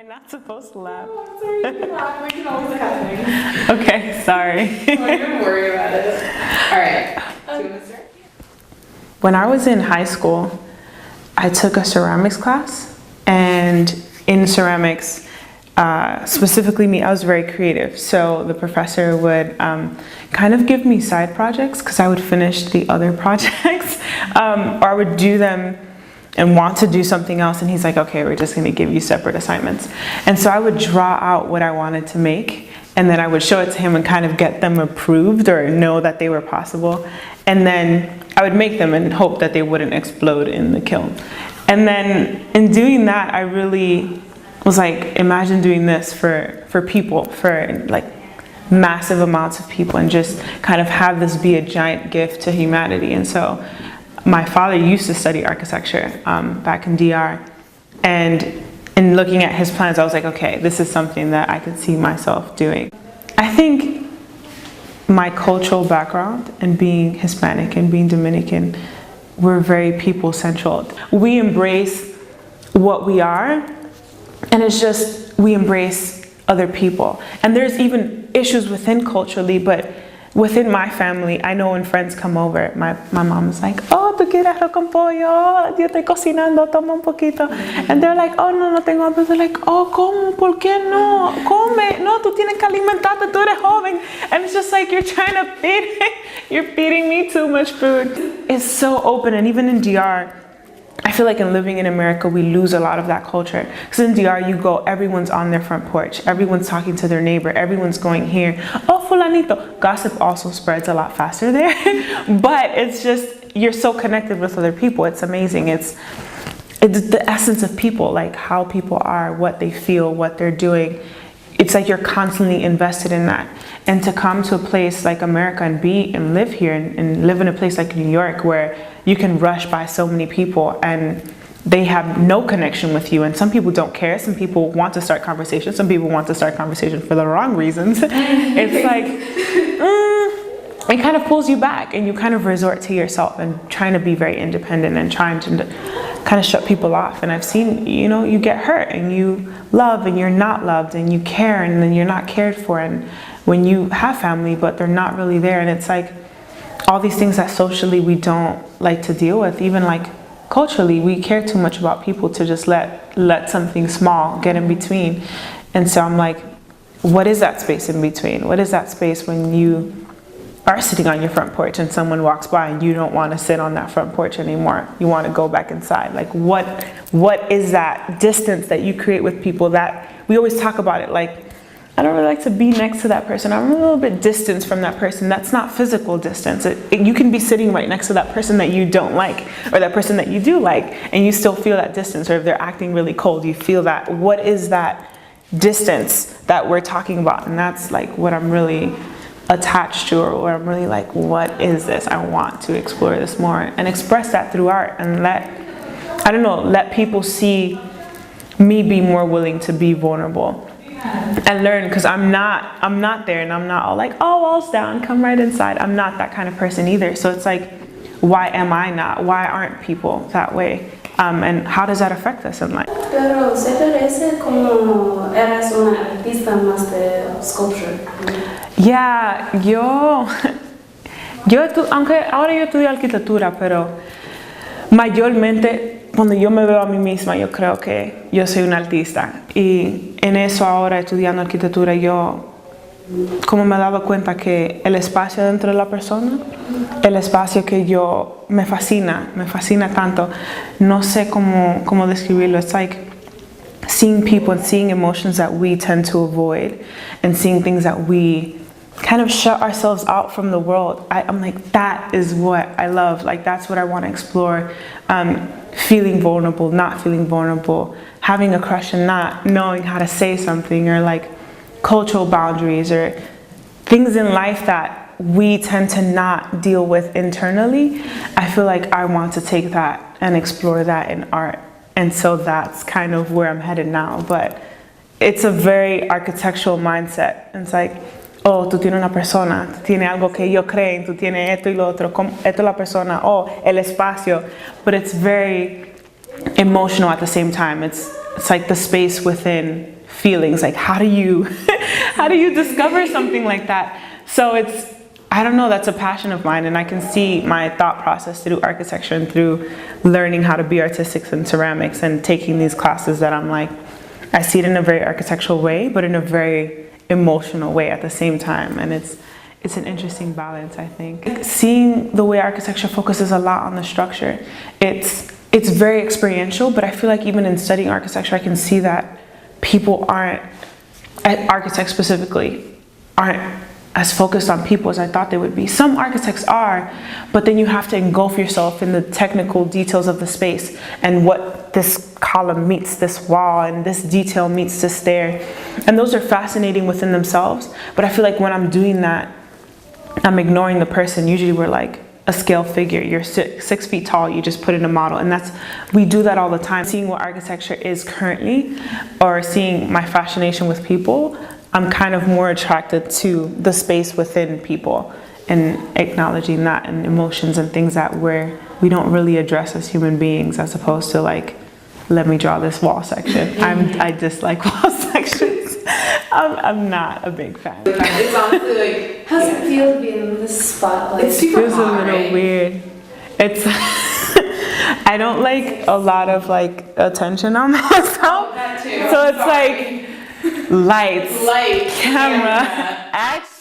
Not supposed to laugh. Oh, sorry, you can laugh. We can always cut things. Okay, sorry. Don't even worry about it. All right. Do you want to start? When I was in high school, I took a ceramics class, and in ceramics, specifically me, I was very creative. So the professor would kind of give me side projects because I would finish the other projects, or I would do them and want to do something else, and he's like, okay, we're just going to give you separate assignments. And so I would draw out what I wanted to make, and then I would show it to him and kind of get them approved or know that they were possible. And then I would make them and hope that they wouldn't explode in the kiln. And then in doing that, I really was like, imagine doing this for people, for like massive amounts of people, and just kind of have this be a giant gift to humanity. And so my father used to study architecture back in DR, and in looking at his plans, I was like, okay, this is something that I could see myself doing. I think my cultural background and being Hispanic and being Dominican, we're very people-central. We embrace what we are, and it's just, we embrace other people. And there's even issues within culturally, but within my family, I know when friends come over, my mom is like, oh, ¿tú quieres arroz con pollo? Yo estoy cocinando, toma un poquito. And they're like, oh, no tengo hambre. They're like, oh, ¿cómo? ¿Por qué no? Come. No, tú tienes que alimentarte, tú eres joven. And it's just like, you're trying to feed me. You're feeding me too much food. It's so open, and even in DR, I feel like in living in America, we lose a lot of that culture. Because in DR, you go, everyone's on their front porch. Everyone's talking to their neighbor. Everyone's going here. Oh, fulanito. Gossip also spreads a lot faster there. But it's just, you're so connected with other people. It's amazing. It's the essence of people, like how people are, what they feel, what they're doing. It's like you're constantly invested in that. And to come to a place like America and live here and live in a place like New York, where you can rush by so many people and they have no connection with you, and some people don't care. Some people want to start conversations. Some people want to start conversation for the wrong reasons. It's like, it kind of pulls you back, and you kind of resort to yourself and trying to be very independent and trying to kind of shut people off. And I've seen, you get hurt, and you love and you're not loved, and you care and then you're not cared for, and when you have family but they're not really there, and it's like all these things that socially we don't like to deal with. Even like culturally, we care too much about people to just let something small get in between. And so I'm like, what is that space in between? What is that space when you are sitting on your front porch and someone walks by and you don't want to sit on that front porch anymore? You want to go back inside. Like what is that distance that you create with people? That we always talk about it, like, I don't really like to be next to that person. I'm a little bit distant from that person. That's not physical distance. You can be sitting right next to that person that you don't like, or that person that you do like, and you still feel that distance. Or if they're acting really cold, you feel that. What is that distance that we're talking about? And that's like what I'm really attached to, or where I'm really like, what is this? I want to explore this more and express that through art, and let people see me be more willing to be vulnerable and learn, because I'm not there, and I'm not all like, oh, walls down, come right inside. I'm not that kind of person either. So it's like, why am I not? Why aren't people that way? And how does that affect us in life? Pero se parece como eras una artista más de sculpture. Yeah, aunque ahora yo estudio arquitectura, pero mayormente cuando yo me veo a mí misma, yo creo que yo soy una artista. Y en eso ahora, estudiando arquitectura, yo como me he dado cuenta que el espacio dentro de la persona, el espacio que me fascina tanto. No sé cómo describirlo. It's like seeing people and seeing emotions that we tend to avoid, and seeing things that we kind of shut ourselves out from the world. I'm like, that is what I love. Like, that's what I want to explore. Feeling vulnerable, not feeling vulnerable, having a crush and not knowing how to say something, or like cultural boundaries, or things in life that we tend to not deal with internally. I feel like I want to take that and explore that in art. And so that's kind of where I'm headed now. But it's a very architectural mindset. It's like, oh, tú tienes una persona, tú tienes algo que ellos creen, tú tienes esto y lo otro, esto es la persona, oh, el espacio. But it's very emotional at the same time. it's like the space within feelings. Like how do you how do you discover something like that? So it's, I don't know, that's a passion of mine, and I can see my thought process through architecture and through learning how to be artistic in ceramics and taking these classes that I'm like, I see it in a very architectural way, but in a very emotional way at the same time. And it's an interesting balance, I think. Seeing the way architecture focuses a lot on the structure, it's very experiential, but I feel like even in studying architecture, I can see that people aren't, architects specifically, aren't as focused on people as I thought they would be. Some architects are, but then you have to engulf yourself in the technical details of the space and what this column meets this wall and this detail meets this stair. And those are fascinating within themselves, but I feel like when I'm doing that, I'm ignoring the person. Usually we're like a scale figure. You're 6 feet tall, you just put in a model, and we do that all the time. Seeing what architecture is currently, or seeing my fascination with people, I'm kind of more attracted to the space within people and acknowledging that and emotions and things that we don't really address as human beings, as opposed to like, let me draw this wall section. I dislike wall sections. I'm not a big fan. It's honestly like, How's it feel being in this spot? Like, it's super It was a hot, little right? weird. It's I don't like a lot of like attention on myself. That too. So I'm it's sorry. like lights, Light, camera, yeah. action.